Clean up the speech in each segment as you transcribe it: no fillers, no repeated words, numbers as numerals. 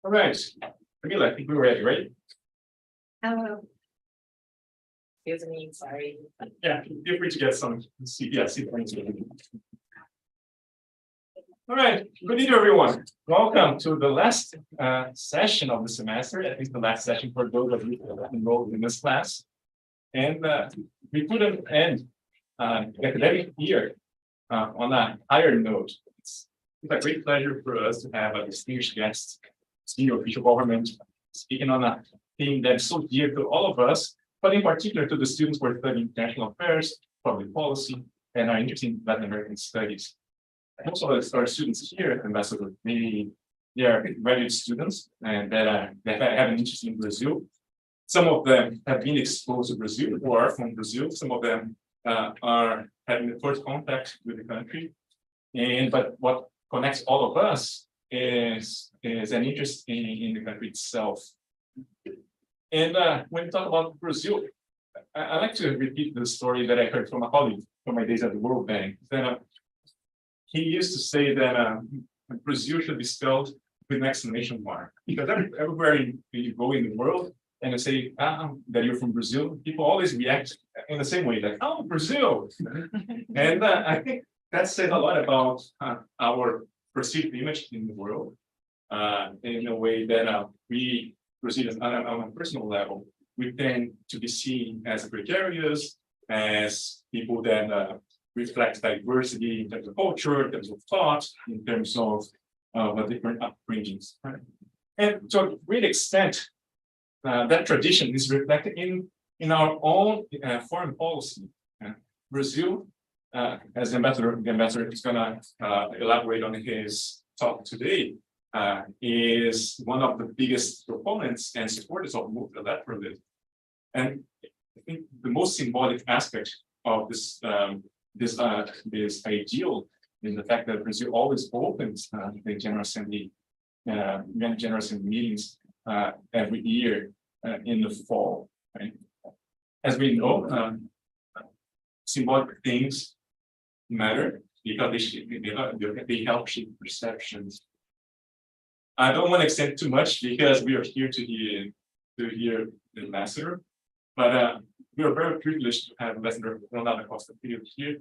All right, Camila, I think we're ready, right? Hello. Excuse me, sorry. Yeah, feel free to get some seat points. All right, good evening, everyone. Welcome to the last session of the semester, at least the last session for those of you who are enrolled in this class. And we couldn't end the academic year on a higher note. It's a great pleasure for us to have a distinguished guest, senior official government, speaking on a theme that's so dear to all of us, but in particular to the students who are studying international affairs, public policy, and are interested in Latin American studies. Most of us are students here at Ambassador. Maybe they are graduate students and that have an interest in Brazil. Some of them have been exposed to Brazil or are from Brazil. Some of them are having the first contact with the country. But what connects all of us is an interest in the country itself. And when we talk about Brazil, I like to repeat the story that I heard from a colleague from my days at the World Bank. Then he used to say that Brazil should be spelled with an exclamation mark, because everywhere you go in the world and you say that you're from Brazil, people always react in the same way, like, oh, Brazil. And I think that says a lot about our perceived image in the world, in a way that we Brazilians on a personal level, we tend to be seen as gregarious, as people that reflect diversity in terms of culture, in terms of thought, in terms of different upbringings. Right? And to a great extent, that tradition is reflected in our own foreign policy. Brazil, as the ambassador is going to elaborate on his talk today, is one of the biggest proponents and supporters of multilateralism. And I think the most symbolic aspect of this ideal is the fact that Brazil always opens the General Assembly, General Assembly meetings every year in the fall. Right? As we know, symbolic things matter because they help shape perceptions. I don't want to extend too much because we are here to hear the ambassador, but we are very privileged to have Ambassador Ronaldo Costa Filho here,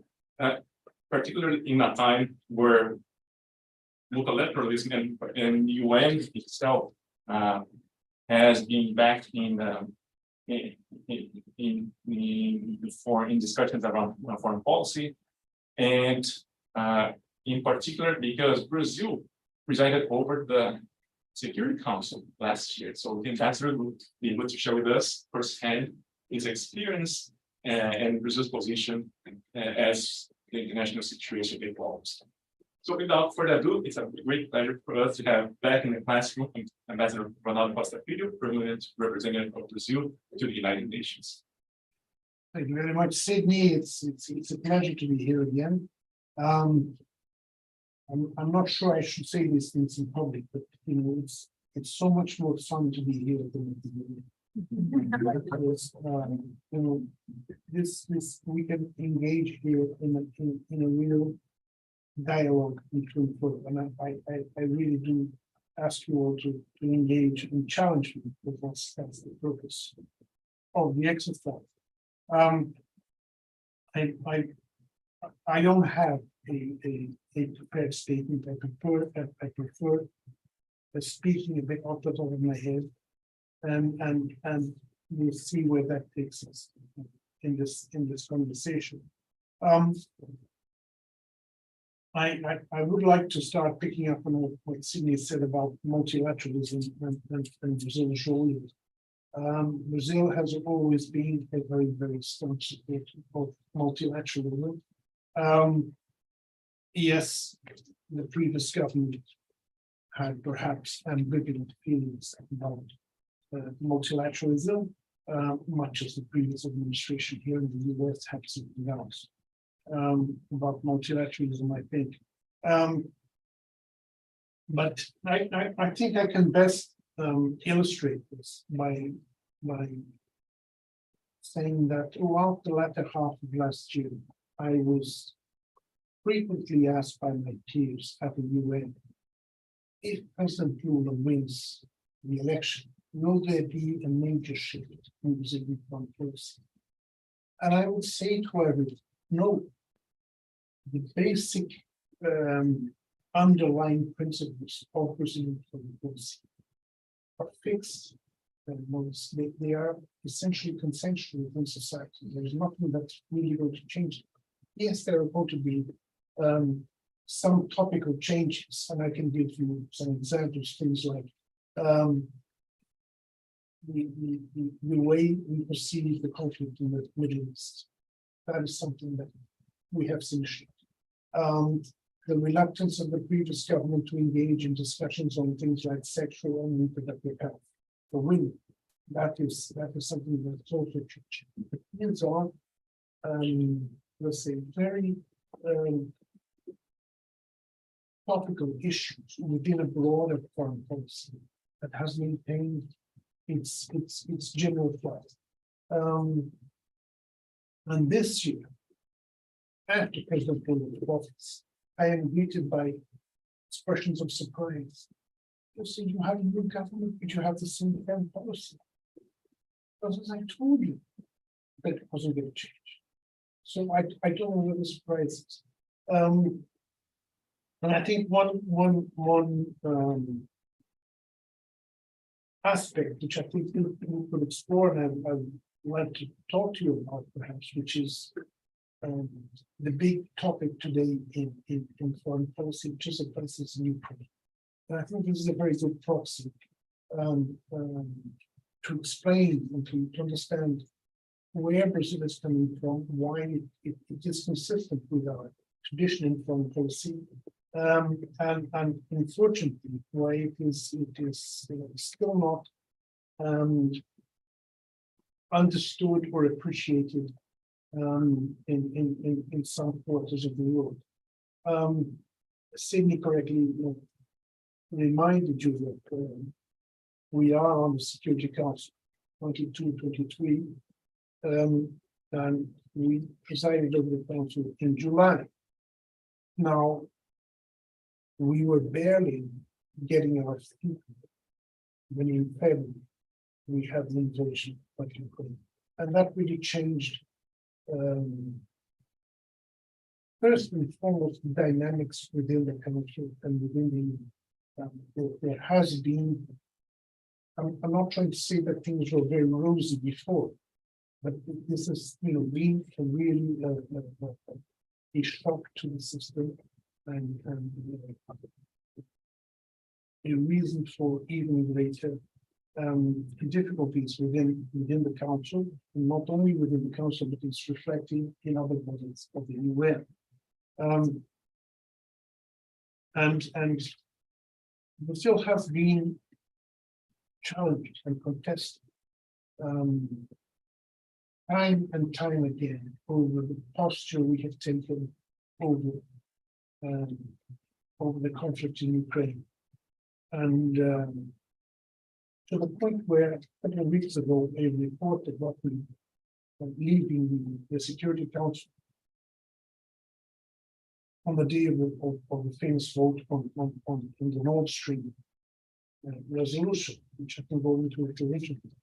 particularly in a time where multilateralism and UN itself has been back in discussions around foreign policy, and in particular because Brazil presided over the Security Council last year. So the ambassador will be able to share with us firsthand his experience and Brazil's position as the international situation evolves. So without further ado, it's a great pleasure for us to have back in the classroom Ambassador Ronaldo Costa Filho, permanent representative of Brazil to the United Nations. Thank you very much, Sydney. It's a pleasure to be here again. I'm not sure I should say these things in public, but it's so much more fun to be here than at the beginning. Because this we can engage here in a real dialogue between both, and I really do ask you all to engage and challenge me, because that's the purpose of the exercise. I don't have a prepared statement. I prefer speaking a bit off the top of my head, and we'll see where that takes us in this conversation. I would like to start picking up on what Sydney said about multilateralism and Brazil's role. Brazil has always been a very, very strong supporter of multilateralism. Yes, the previous government had perhaps ambivalent feelings about multilateralism, much as the previous administration here in the US had something else about multilateralism, I think. But I think I can best illustrate this by saying that throughout the latter half of last year, I was frequently asked by my peers at the UN, if President Lula wins the election, will there be a major shift in Brazilian foreign policy? And I would say to everyone, no. The basic underlying principles of Brazilian foreign policy are fixed. They are essentially consensual within society. There is nothing that's really going to change it. Yes, there are going to be some topical changes, and I can give you some examples, things like the way we perceive the conflict in the Middle East. That is something that we have seen shift. The reluctance of the previous government to engage in discussions on things like sexual and reproductive health for women. That is something that's also changing. The fields are, let's say, very topical issues within a broader foreign policy that has maintained its general flight. And this year, after President Lula took office, I am greeted by expressions of surprise. You see, you have a new government, but you have the same foreign policy. Because as I told you, that it wasn't going to change. So I don't know what the surprise is. And I think one aspect which I think we could explore, and I would like to talk to you about perhaps, which is the big topic today in foreign policy, which is the crisis in Ukraine. And I think this is a very good proxy to explain and to understand where Brazil is coming from, why it is consistent with our tradition in foreign policy, and unfortunately, why it is still not understood or appreciated in some quarters of the world. Sydney correctly reminded you that we are on the Security Council 22-23, and we presided over the council in July. Now, we were barely getting our feet when in February we had the invasion of Ukraine, and that really changed. First and foremost, the dynamics within the country and within there has been. I'm not trying to say that things were very rosy before, but this has been a really a shock to the system and a reason for even greater difficulties within the council, and not only within the council, but it's reflecting in other bodies of the UN. And Brazil has been challenged and contested time and time again over the posture we have taken over the conflict in Ukraine. And to the point where a couple of weeks ago, a report about me leaving the Security Council on the day of the famous vote on the Nord Stream resolution, which I can go into it originally,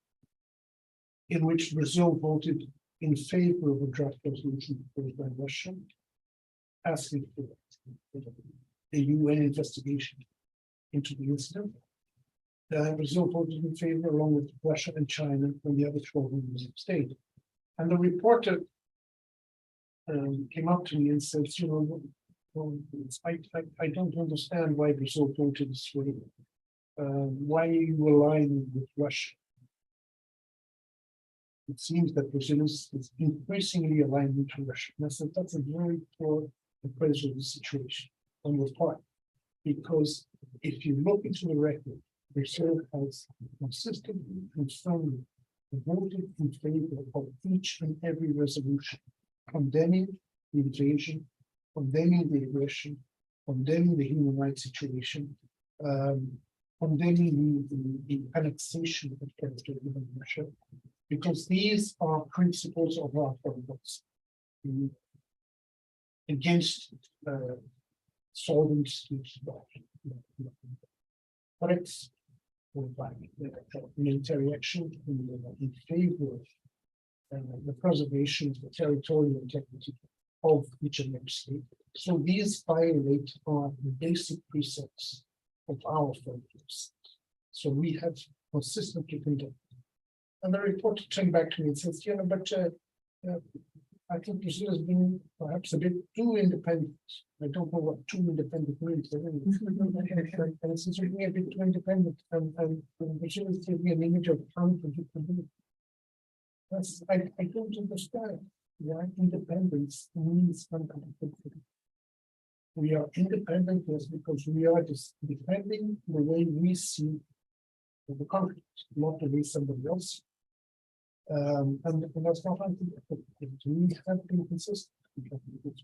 in which Brazil voted in favor of a draft resolution proposed by Russia, asking for a UN investigation into the incident. Brazil voted in favor along with Russia and China and the other 12 members of the state. And the reporter came up to me and said, I don't understand why Brazil voted this way. Why are you aligning with Russia? It seems that Brazil is increasingly aligned with Russia. And I said, that's a very poor appraisal of the situation on your part. Because if you look into the record, Brazil has consistently and firmly voted in favor of each and every resolution, condemning the invasion, condemning the aggression, condemning the human rights situation, condemning the annexation of territory in Russia, because these are principles of our foreign policy against solving disputes. But by military action in favor of the preservation of the territorial integrity of each and every state. So these violate the basic precepts of our federalism. So we have consistently conducted. And the reporter turned back to me and says, but I think Brazil has been perhaps a bit too independent. I don't know what too independent means. And since we're being a bit too independent, and Brazil is giving an image of unpredictability. I don't understand why independence means unpredictability. We are independent yes, because we are just defending the way we see the conflict, not the way somebody else. And that's not unpredictable. We have been consistent. We have been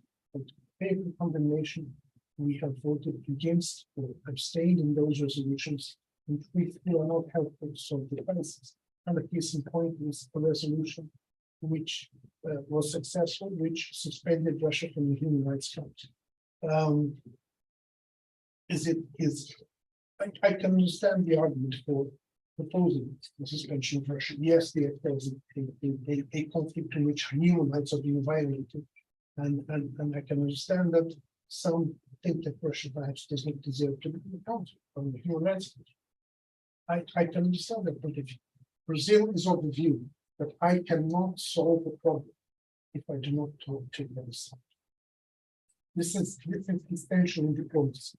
favor condemnation. We have voted against or abstained in those resolutions, which we feel are not helpful to solve the crisis. And the case in point is a resolution which was successful, which suspended Russia from the Human Rights Council. I can understand the argument for proposing the suspension of Russia. Yes, there's a conflict in which human rights are being violated, and I can understand that some think that Russia perhaps does not deserve to be accountable from the Human Rights Council. I can understand that point of view. Brazil is of the view that I cannot solve the problem if I do not talk to the other side. This is essential in diplomacy.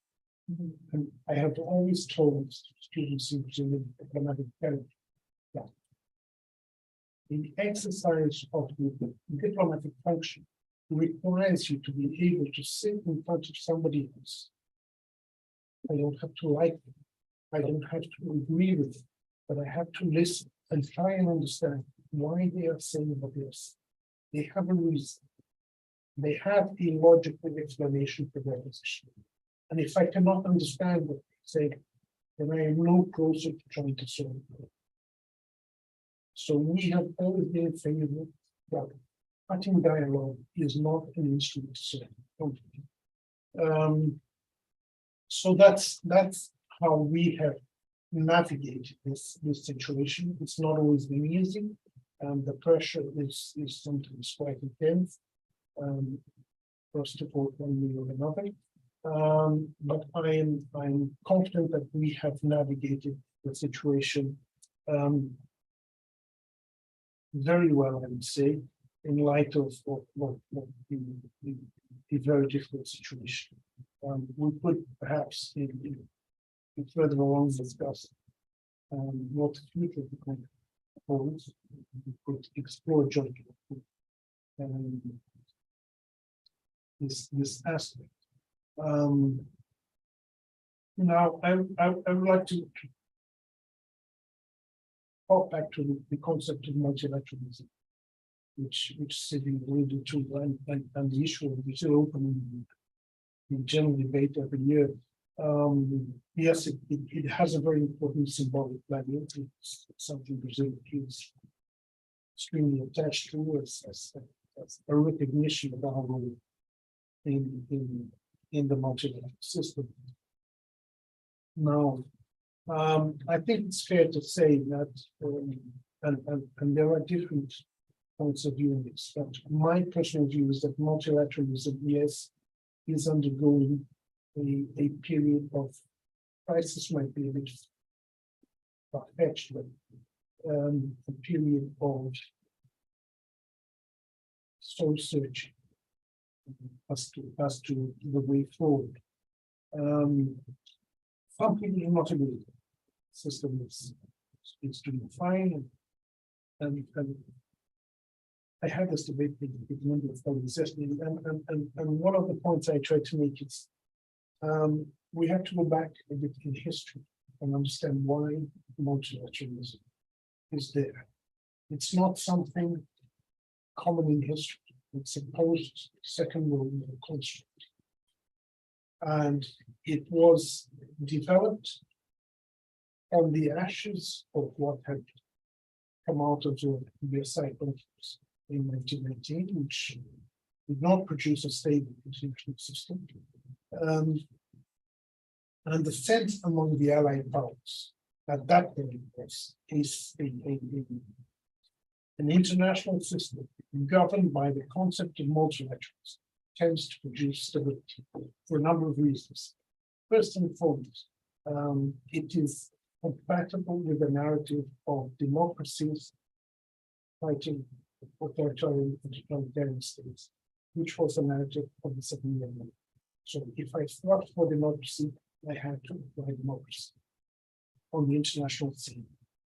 And I have always told students in Brazilian diplomatic character that the exercise of the diplomatic function requires you to be able to sit in front of somebody else. I don't have to like them. I don't have to agree with them, but I have to listen and try and understand why they are saying what they are saying. They have a reason. They have a logical explanation for their position. And if I cannot understand what they say, then I am no closer to trying to solve it. So we have always been in favor that cutting dialogue is not an instrument to solve conflict. So that's how we have navigated this situation. It's not always been easy. The pressure is sometimes quite intense. For us to vote one way or another. But I'm confident that we have navigated the situation very well, I would say, in light of the very difficult situation. We could perhaps further along discuss what the future of the country holds. We could explore jointly this aspect. Now, I would like to talk back to the concept of multilateralism, which Sydney alluded to, and the issue of Brazil open in general debate every year. Yes, it has a very important symbolic value. It's something Brazil is extremely attached to as a recognition of our role in the multilateral system. Now, I think it's fair to say that, and there are different points of view in this, but my personal view is that multilateralism, yes, is undergoing a period of crisis, might be a bit far-fetched, but a period of soul searching as to the way forward. Some people do not agree. The system is doing fine, and I had this debate with a number of colleagues yesterday, and one of the points I tried to make is we have to go back a bit in history and understand why multilateralism is there. It's not something common in history. It's a post-Second World War construct. And it was developed on the ashes of what had come out of the Versailles Conference in 1919, which did not produce a stable international system. And the sense among the Allied powers at that point was an international system governed by the concept of multilateralism tends to produce stability for a number of reasons. First and foremost, it is compatible with the narrative of democracies fighting authoritarian states, which was the narrative of the Second World War. So if I fought for democracy, I had to apply democracy on the international scene.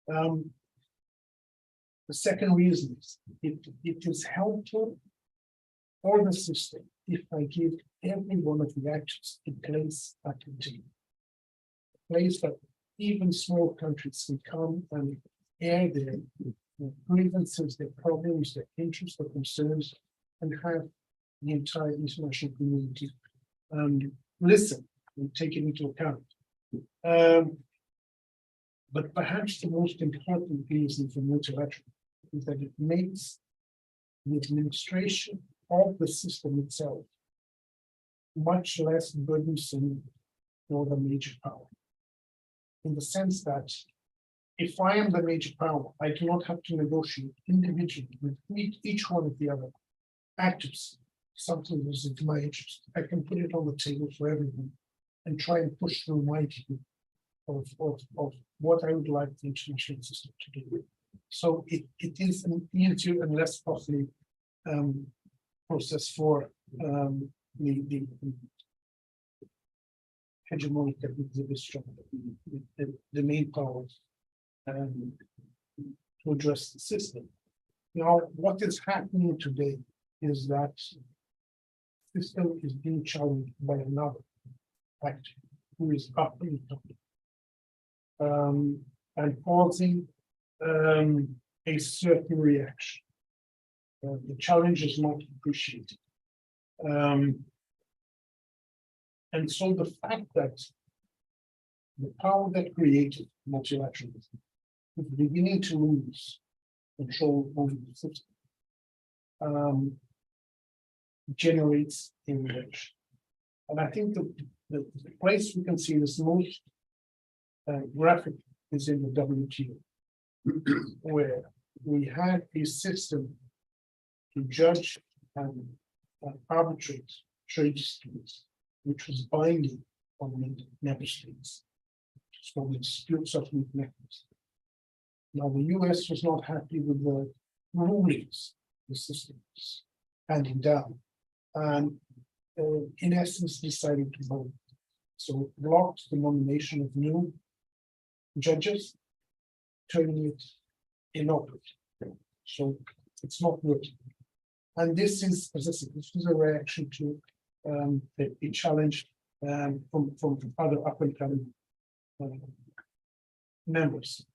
The second reason is it is helpful for the system if I give every one of the actors a place at the table. A place that even small countries can come and air their grievances, their problems, their interests, their concerns, and have the entire international community listen and take it into account. But perhaps the most important reason for multilateral is that it makes the administration of the system itself much less burdensome for the major power. In the sense that if I am the major power, I do not have to negotiate individually with each one of the other actors. Something that is into my interest. I can put it on the table for everyone and try and push through my view of what I would like the international system to do. So it is an easier and less costly process for the hegemonic the main powers to address the system. Now, what is happening today is that system is being challenged by another actor who is up in the top, and causing a certain reaction. The challenge is not appreciated. And so the fact that the power that created multilateralism is beginning to lose control over the system generates a reaction. And I think the place we can see this most graphic is in the WTO, where we had a system to judge and arbitrate trade disputes, which was binding on the member states. It's called the dispute settlement mechanism. Now, the US was not happy with the rulings the system was handing down, and in essence decided to vote. So it blocked the nomination of new judges, turning it inoperative. So it's not working. And this is, as I said, this is a reaction to a challenge from other up and coming members.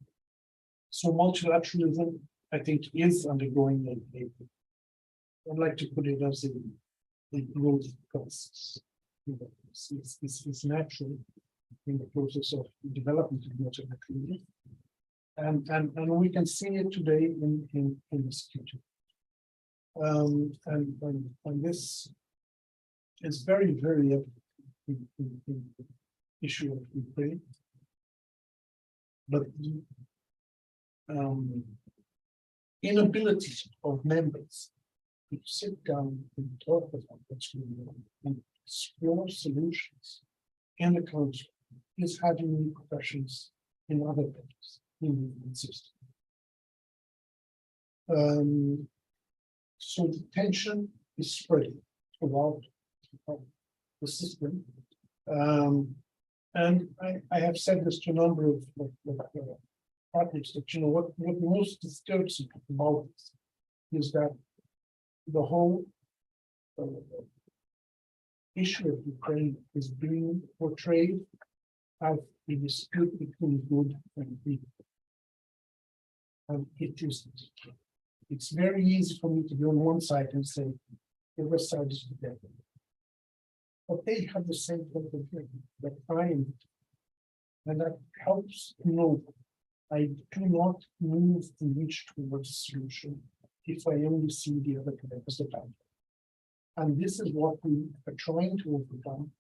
So multilateralism, I think, is undergoing I'd like to put it as a growth process. It's natural in the process of development of multilateralism. And we can see it today in the security. And this is very, very evident in the issue of Ukraine. But the inability of members to sit down and talk about what's going on and explore solutions in the country is having repercussions in other countries in the system. So the tension is spreading throughout the system. And I have said this to a number of partners that, what most disturbs me about this is that the whole issue of Ukraine is being portrayed as a dispute between good and evil. And it isn't. It's very easy for me to be on one side and say the other side is the devil. But they have the same point of view that I am, and that helps to know I do not move to reach towards a solution if I only see the other guy as the bad. And this is what we are trying to overcome.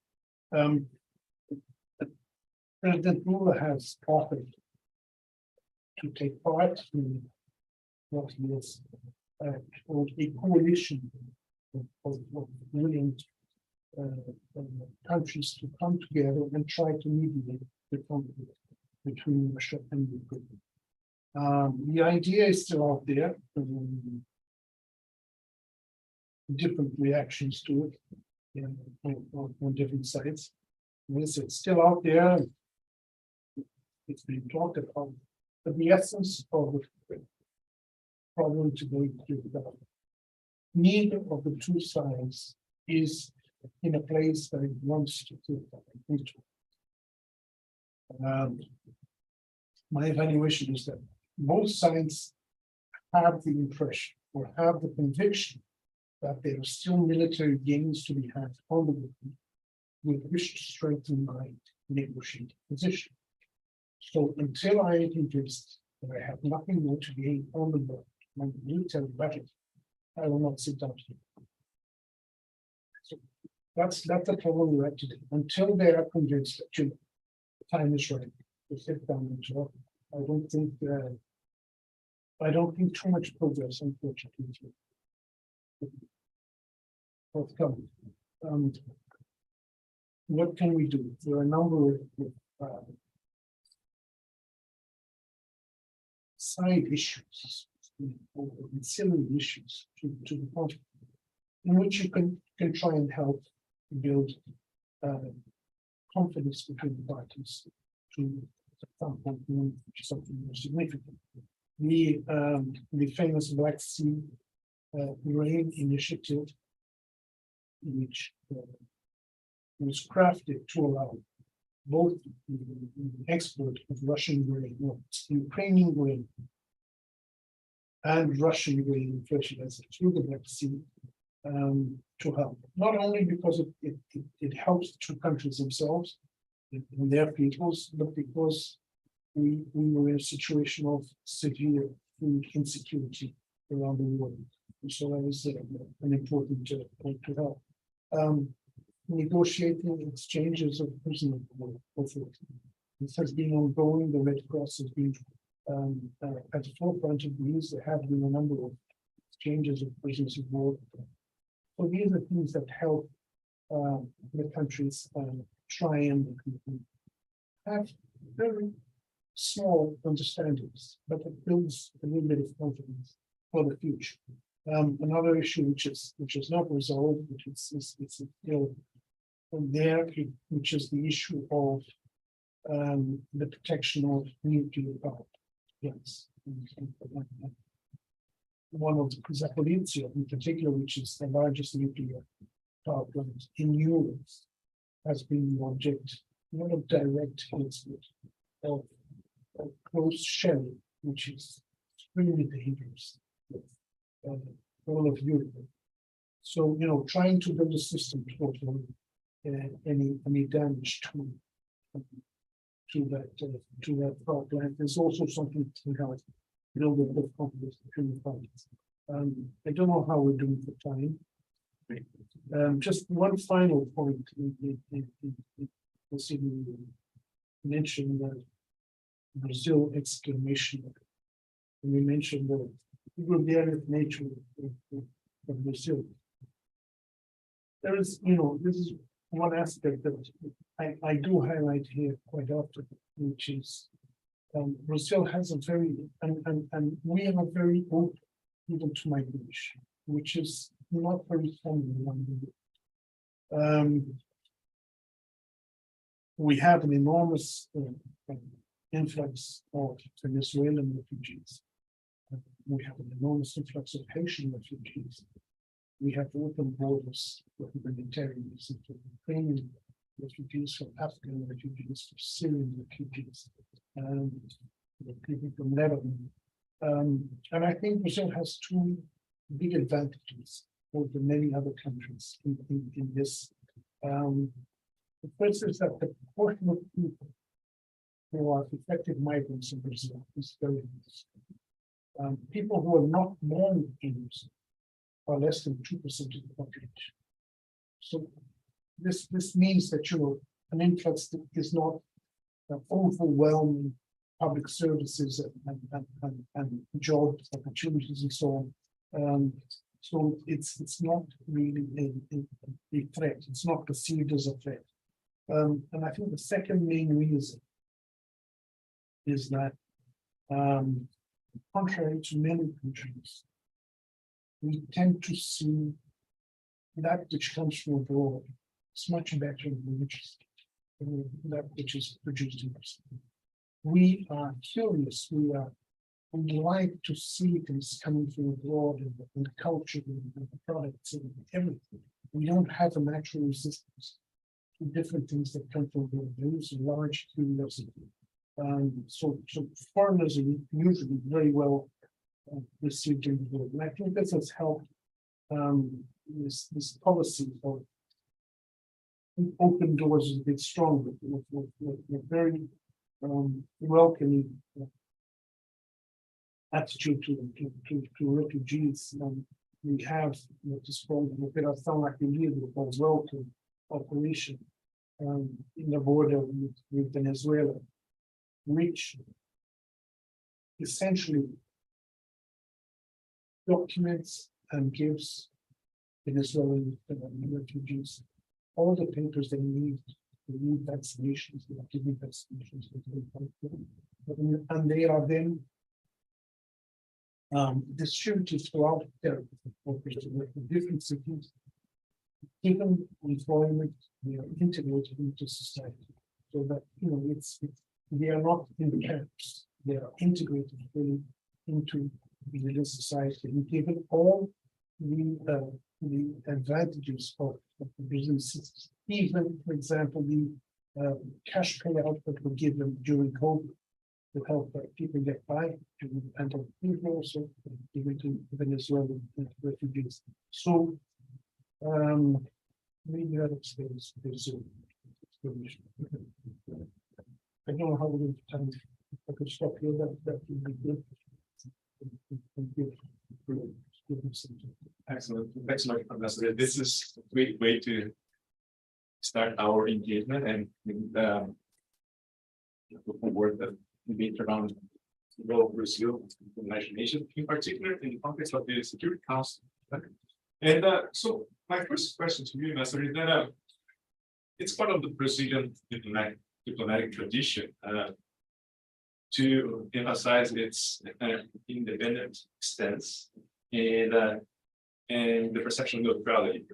President Lula has offered to take part in what is called a coalition of willing countries to come together and try to mediate the conflict between Russia and Ukraine. The idea is still out there. Different reactions to it on different sides. Yes, it's still out there. It's being talked about, but the essence of the problem today is that neither of the two sides is in a place that it wants to take into. My evaluation is that both sides have the impression or have the conviction that there are still military gains to be had on the ground with which to strengthen my negotiating position. So until I am convinced that I have nothing more to gain on the ground on the military battle, I will not sit down here. So that's the problem we're at today. Until they are convinced that the time is right to sit down and talk, I don't think too much progress, unfortunately. Forthcoming. What can we do? There are a number of side issues, ancillary issues to the conflict, in which you can try and help build confidence between the parties to something more significant. The famous Black Sea Grain Initiative, which was crafted to allow both the export of Russian grain, Ukrainian grain, and Russian grain and fertilizer through the Black Sea to help. Not only because it helps the two countries themselves and their peoples, but because we were in a situation of severe food insecurity around the world. And so that was an important point to help. Negotiating exchanges of prisoners. This has been ongoing. The Red Cross has been at the forefront of these. There have been a number of exchanges of prisoners of war. So these are things that help the countries try and have very small understandings, but it builds a little bit of confidence for the future. Another issue which is not resolved, which is from there, which is the issue of the protection of nuclear power. Yes. One of the Zaporizhzhia in particular, which is the largest nuclear power plant in Europe, has been the object not of direct hits, but of close shelling, which is extremely dangerous. All of Europe. So, trying to build a system to avoid any damage to that power plant is also something to help build a bit of confidence between the parties. I don't know how we're doing for time. Just one final point. We mentioned that Brazil exclamation. And we mentioned the gregarious nature of Brazil. There is, this is one aspect that I do highlight here quite often, which is Brazil has a very, and we are very open even to migration, which is not very common. We have an enormous influx of Venezuelan refugees. We have an enormous influx of Haitian refugees. We have open borders for humanitarian reasons, for Ukrainian refugees, for African refugees, for Syrian refugees, and people from Lebanon. And I think Brazil has two big advantages over many other countries in this. The first is that the proportion of people who are effective migrants in Brazil is very low. People who are not born in Brazil are less than 2% of the population. So this means that an influx is not overwhelming public services and job opportunities and so on. So it's not really a threat. It's not perceived as a threat. And I think the second main reason is that, contrary to many countries, we tend to see that which comes from abroad. It's much better than that which is produced in us. We are curious. We like to see things coming from abroad and the culture and the products and everything. We don't have a natural resistance to different things that come from abroad. There is a large curiosity. So foreigners are usually very well received in the world. And I think this has helped this policy of open doors is a bit stronger. We're very welcoming attitude to refugees. We have what is called Operação Acolhida, or welcome operation in the border with Venezuela, which essentially documents and gives Venezuelan refugees all the papers they need vaccinations, they are giving vaccinations, and they are then distributed throughout their different cities, given employment, they are integrated into society. So that they are not in camps, they are integrated fully into the society and given all the advantages of the Brazilian system. Even, for example, the cash payout that were given during COVID to help people get by during the pandemic, also given to Venezuelan refugees. So, maybe that explains this explanation. I don't know how we're going to time. If I could stop here, that would be good. Excellent. Thanks so much, Professor. This is a great way to start our engagement and the work that we made around the role of Brazil in the United Nations, in particular in the context of the Security Council. And so my first question to you, Master, is that it's part of the Brazilian diplomatic tradition to emphasize its independent stance and the perception of neutrality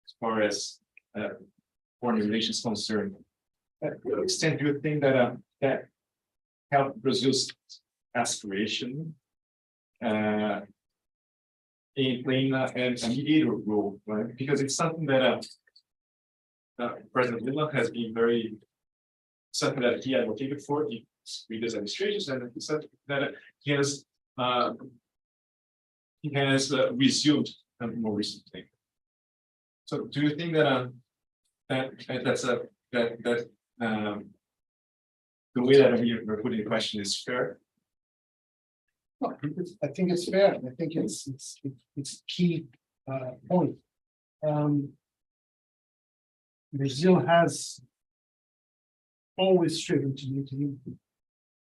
as far as foreign relations concerned. To what extent do you think that that helped Brazil's aspiration in playing a mediator role, right? Because it's something that President Lula has been something that he advocated for in previous administrations, and he said that he has resumed more recently. So, do you think that the way that we're putting the question is fair? No, I think it's fair. I think it's key point. Brazil has always striven to maintain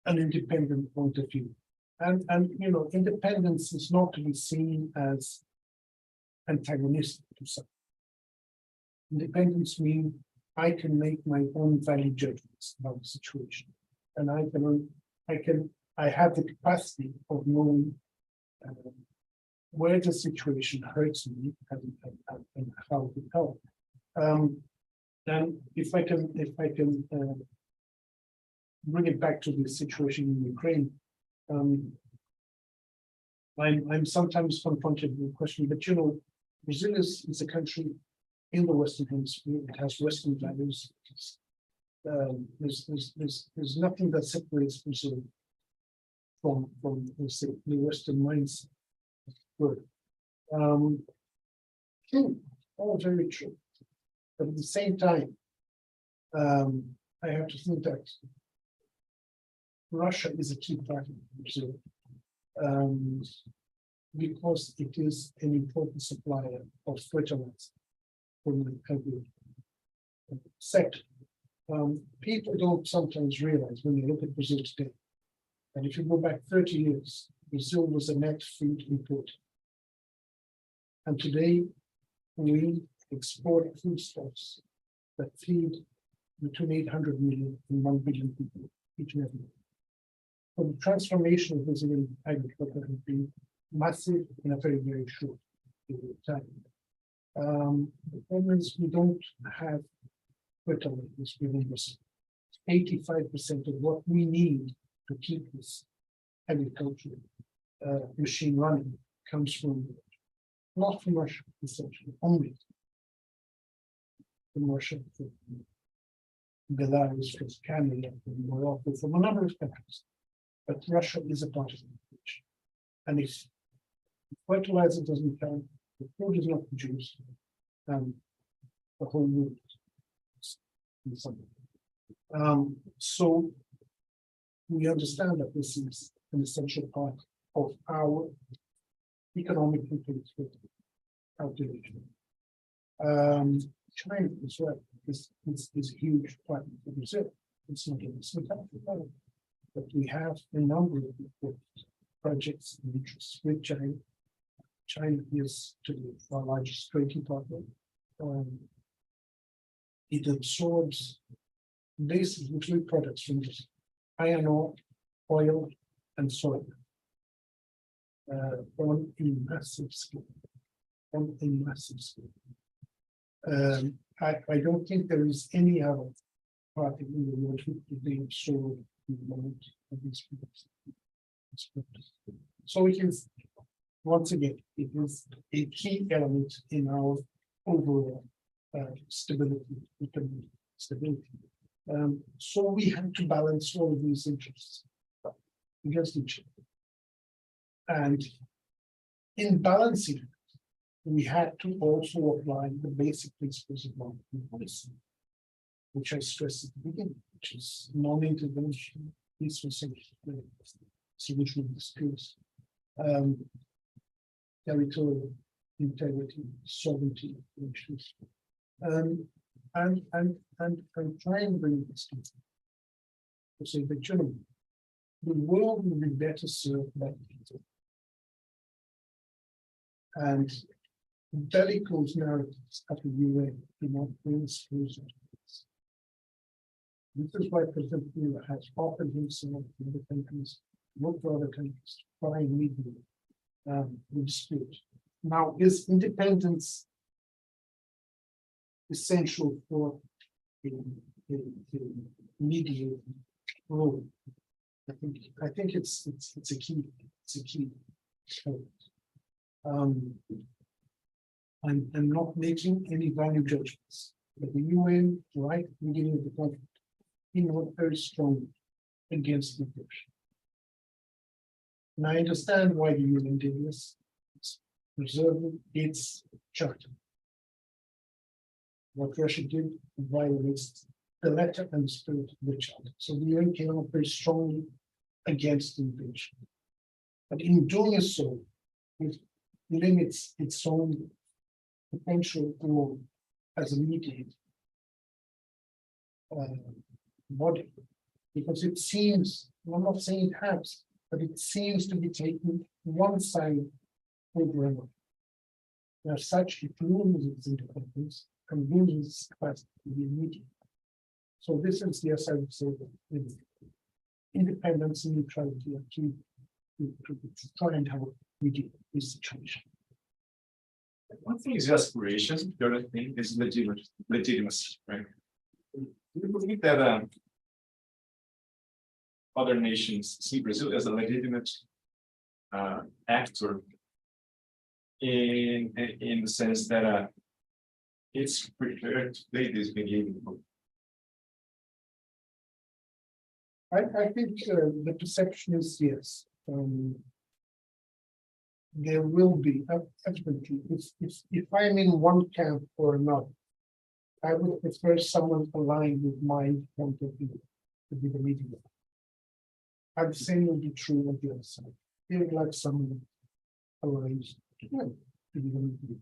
an independent point of view, and independence is not to be seen as antagonistic to something. Independence means I can make my own value judgments about the situation, and I have the capacity of knowing where the situation hurts me and how to help. And if I can bring it back to the situation in Ukraine, I'm sometimes confronted with the question, but Brazil is a country in the Western Hemisphere. It has Western values. There's nothing that separates Brazil from let's say, the Western mindset. Good. True, all very true. But at the same time, I have to think that Russia is a key partner in Brazil, because it is an important supplier of fertilizer for the country. Second, people don't sometimes realize when you look at Brazil today, And if you go back 30 years, Brazil was a net food importer. And today, we export foodstuffs that feed between 800 million and 1 billion people each and every year. So the transformation of Brazilian agriculture has been massive in a very, very short period of time. The problem is we don't have fertilizers within Brazil. 85% of what we need to keep this agriculture machine running comes from, not from Russia, essentially, only from Russia, from Belarus, from Canada, from Morocco, from a number of countries. But Russia is a part of the equation. And if fertilizer doesn't come, the food is not produced, and the whole world is in some. So we understand that this is an essential part of our economic and political calculation. China as well is a huge part of Brazil. It's not in South Africa, but we have a number of projects and interests with China. China is today our largest trading partner. It absorbs basically three products from this: iron ore, oil, and soil. On a massive scale. On a massive scale. I don't think there is any other party in the world who could absorb the amount of these products. So it is, once again, it is a key element in our overall stability, economic stability. So we have to balance all of these interests against each other. And in balancing, we had to also apply the basic principles of market policy, which I stressed at the beginning, which is non-intervention, peaceful solution of disputes, territorial integrity, sovereignty issues, and try and bring this to say that generally, the world will be better served by people. And bellicose narratives at the UN do not bring solutions to this. This is why President Lula has offered himself to other countries, look to other countries to try and mediate the dispute. Now, is independence essential for the mediating role? I think it's a key. It's a key point. I'm not making any value judgments, but the UN, right at the beginning of the conflict, came out very strongly against encryption. And I understand why the UN did this. It's preserving its charter. What Russia did violates the letter and the spirit of the charter. So the UN came out very strongly against invasion. But in doing so, it limits its own potential role as a mediator body, because it seems, I'm not saying it has, but it seems to be taking one side over another. As such, it loses its independence and loses its capacity to be a mediator. So this is, yes, I would say that independence and neutrality are key to try and help mediate this situation. One thing is aspiration, the other thing is legitimacy, right? Do you believe that other nations see Brazil as a legitimate actor in the sense that it's prepared to play this mediating role? I think the perception is yes. There will be absolutely. If I'm in one camp or another, I would prefer someone aligned with my point of view to be the mediator. And the same will be true on the other side. You would like someone aligned to be the mediator.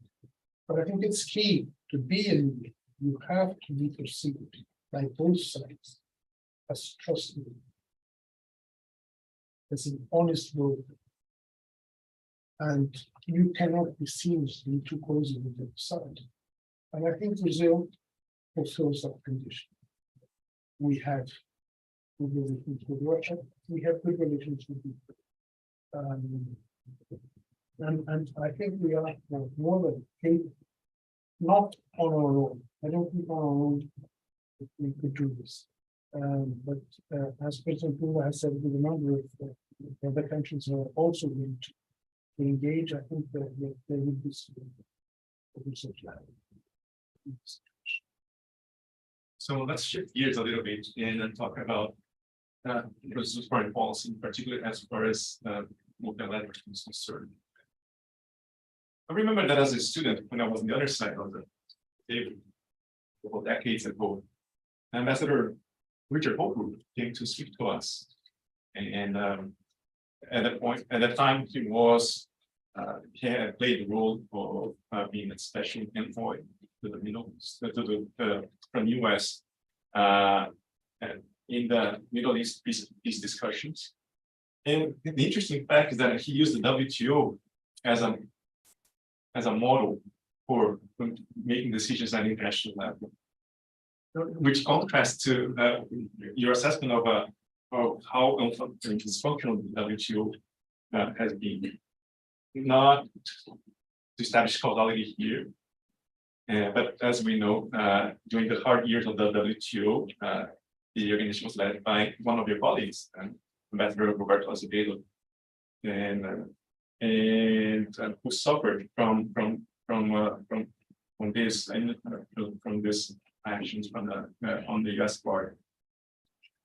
But I think it's key to be a mediator. You have to be perceived by both sides as trustworthy. as an honest road. And you cannot be seamlessly too closely with the other side. And I think Brazil fulfills that condition. We have good relations with Russia, we have good relations with and I think we are more than capable, not on our own. I don't think on our own we could do this. But as President Lula has said, with a number of other countries are also willing to engage, I think that there would be some. So let's shift gears a little bit and talk about Brazil's foreign policy, in particular as far as multilateralism is concerned. I remember that as a student, when I was on the other side of the table, a couple decades ago, Ambassador Richard Hochul came to speak to us, and at that time, he was he had played the role of being a special envoy to the Middle East, from US in the Middle East peace discussions. And the interesting fact is that he used the WTO as a model for making decisions at international level, which contrasts to your assessment of how dysfunctional the WTO has been. Not to establish causality here, but as we know, during the hard years of the WTO, the organization was led by one of your colleagues, Ambassador Roberto Azevedo, and who suffered from this actions from on the US part.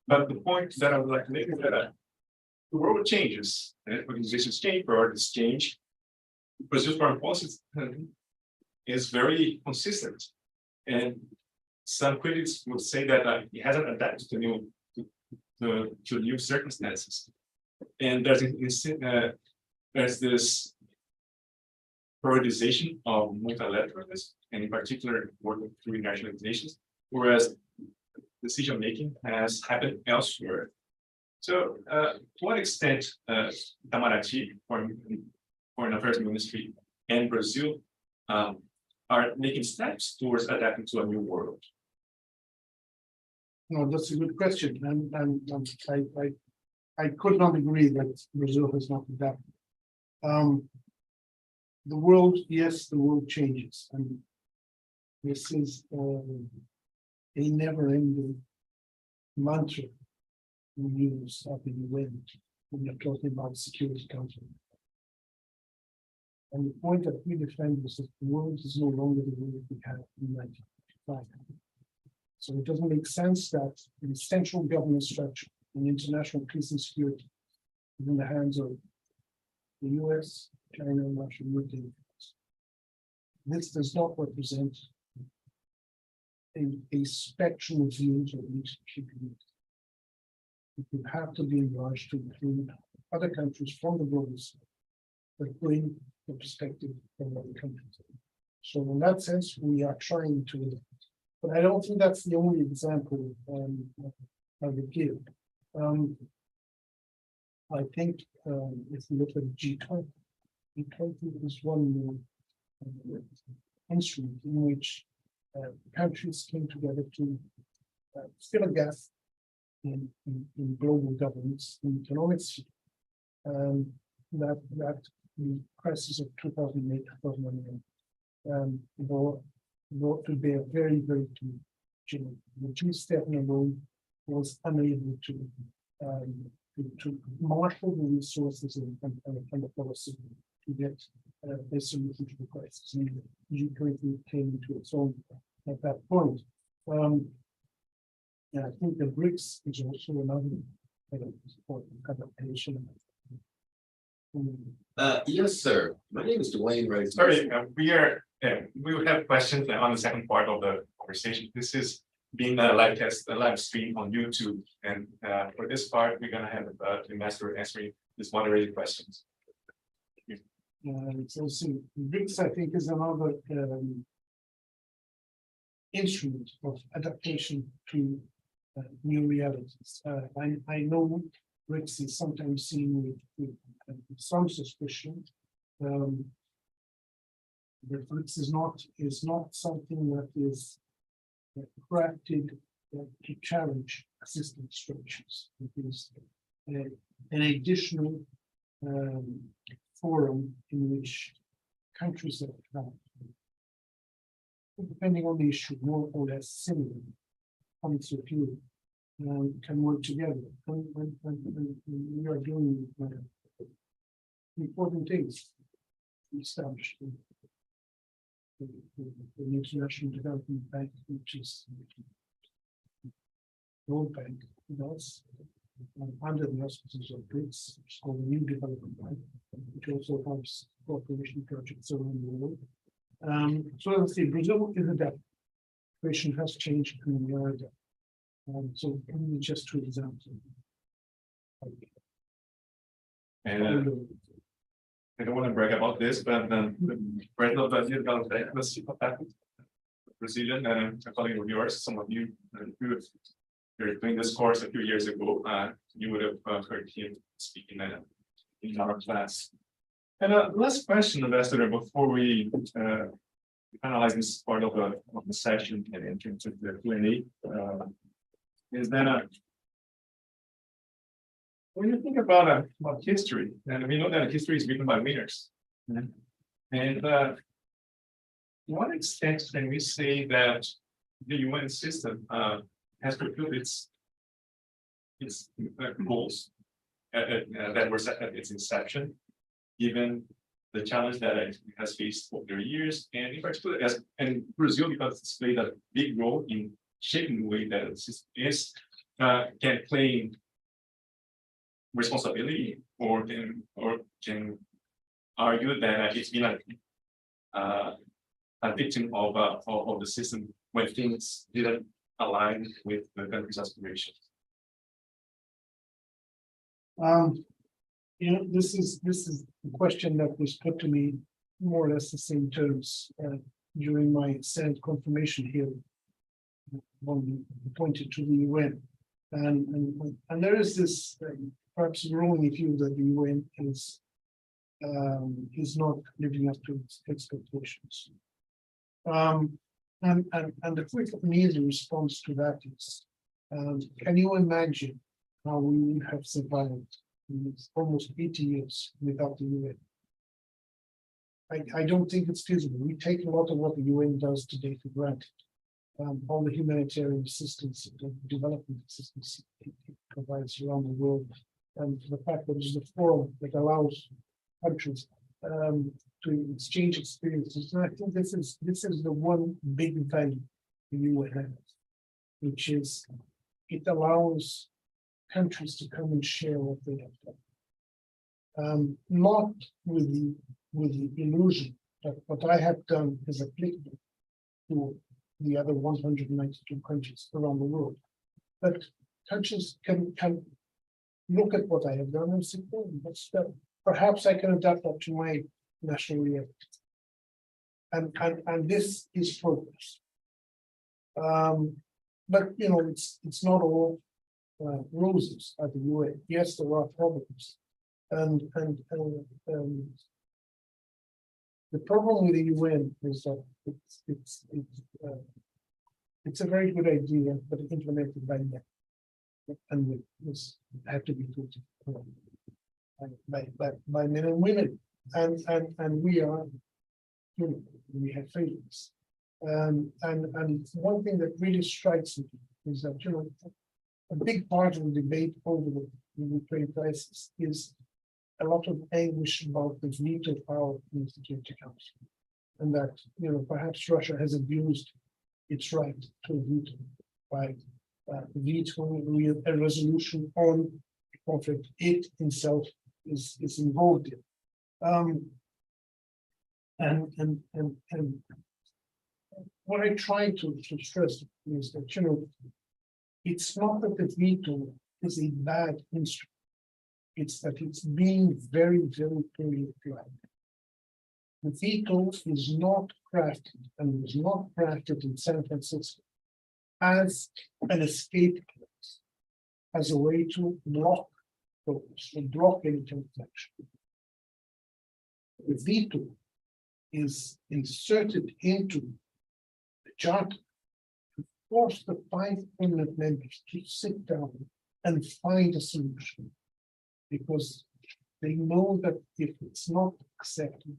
But the point that I would like to make is that the world changes, organizations change, priorities change. Brazil's foreign policy is very consistent, and some critics would say that it hasn't adapted to new circumstances. And there's this prioritization of multilateralism, and in particular working through international organizations, whereas decision making has happened elsewhere. So, to what extent Itamaraty, Foreign Affairs Ministry, and Brazil are making steps towards adapting to a new world? No, that's a good question, and I could not agree that Brazil has not adapted. The world, yes, the world changes, and this is a never-ending mantra we use up in the wind when you're talking about Security Council. And the point that we defend is that the world is no longer the world we had in 1955. So it doesn't make sense that the central government structure and international peace and security is in the hands of the US, China, Russia, UK. This does not represent a spectrum of views of leadership. It would have to be enlarged to include other countries from the global south that bring the perspective from other countries. So in that sense, we are trying to adapt. But I don't think that's the only example I would give. I think if we look at G20, G20 is one instrument in which countries came together to fill a gap in global governance, in economic sphere, that the crisis of 2008, 2009 brought to bear very, very clear. The G7 alone was unable to marshal the resources and the policy to get a solution to the crisis. And G20 came into its own at that point. And I think the BRICS is also another important adaptation. Yes, sir. My name is Dwayne Ray. Sorry, we will have questions on the second part of the conversation. This is being a live stream on YouTube, and for this part, we're gonna have the master answering these moderated questions. So BRICS, I think, is another instrument of adaptation to new realities. I know BRICS is sometimes seen with some suspicion. The BRICS is not something that is crafted to challenge existing structures. It is an additional forum in which countries that have, depending on the issue, more or less similar points of view, can work together. And we are doing important things established. The International Development Bank, which is World Bank, does under the auspices of BRICS, it's called the New Development Bank, which also helps cooperation projects around the world. So let's see, Brazil is adapting. Situation has changed and we are adapting. So only just two examples. And I don't want to brag about this, but the president of the Development Bank was Brazilian and a colleague of yours, some of you who were doing this course a few years ago, you would have heard him speaking in our class. And last question, Ambassador, before we finalize this part of the session and enter into the Q&A, is that when you think about history, and we know that history is written by winners, and to what extent can we say that the UN system has fulfilled its goals that were set at its inception, given the challenge that it has faced over the years, and in particular, and Brazil, because it's played a big role in shaping the way that the system is, can claim responsibility, or can argue that it's been a victim of the system when things didn't align with the country's aspirations. This is the question that was put to me more or less the same terms during my Senate confirmation hearing when we appointed to the UN, and there is this perhaps growing view that the UN is not living up to its expectations. And the quick immediate response to that is, can you imagine how we would have survived in almost 80 years without the UN? I don't think it's feasible. We take a lot of what the UN does today for granted. All the humanitarian assistance, the development assistance it provides around the world, and the fact that it's a forum that allows countries to exchange experiences. And I think this is the one big value the UN has, which is it allows countries to come and share what they have done. Not with the illusion that what I have done is applicable to the other 192 countries around the world, but countries can look at what I have done and say, oh, that's that. Perhaps I can adapt that to my national reality. And this is progress. But it's not all roses at the UN. Yes, there are problems, and the problem with the UN is that it's a very good idea, but implemented by men, and this have to be put by men and women, and we are human. We have failings, and one thing that really strikes me is that a big part of the debate over the Ukraine crisis is a lot of anguish about the veto power in the Security Council, and that perhaps Russia has abused its right to veto by vetoing a resolution on the conflict it itself is involved in. And what I try to stress is that it's not that the veto is a bad instrument. It's that it's being very, very clearly applied. The veto is not crafted and was not crafted in San Francisco as an escape clause, as a way to block to block any transaction. The veto is inserted into the charter to force the 5 permanent members to sit down and find a solution. Because they know that if it's not accepted,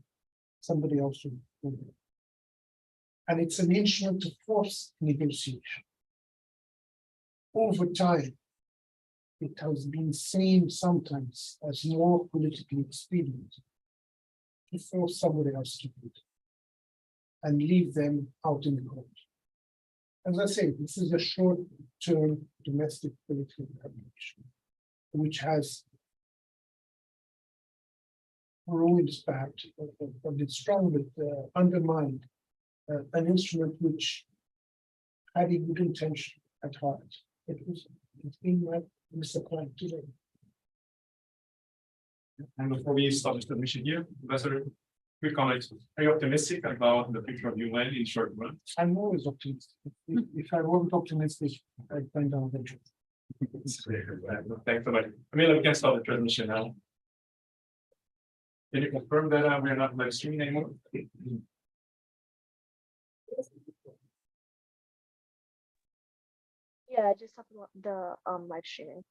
somebody else will do it. And it's an instrument to force negotiation. Over time, it has been seen sometimes as more politically expedient to force somebody else to do it and leave them out in the cold. As I say, this is a short-term domestic political coalition, which has ruined back of its strong but undermined an instrument which had a good intention at heart. It's been misapplied today. And before we start the submission here, Professor, quick comment. Are you optimistic about the future of UN in short run? I'm always optimistic. If I wasn't optimistic, I'd find down the truth. Thanks so much. Camila, we can start the transmission now. Can you confirm that we are not live streaming anymore? Yeah, just talk about the live streaming.